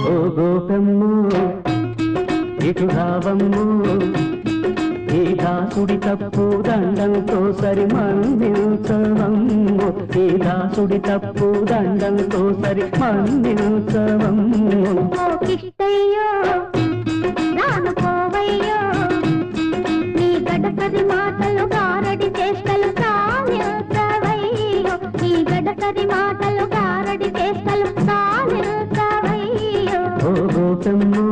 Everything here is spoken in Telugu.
ఓ గోపమ్ము ఇటు రావమ్ము ఈ దాసుడి తప్పు దండంతో సరి మన్నించవమ్ము ఈ దాసుడి తప్పు దండంతో సరి మన్నించవమ్ము ఓ కిష్టయ్యో రానుకోవయ్యో నీ గడసరి మాటలు గారడి చేష్టలు సానించవయ్యో నీ గడసరి మాటలు గారడి చేష్టలు సానించవయ్యో ఓ గోపమ్ము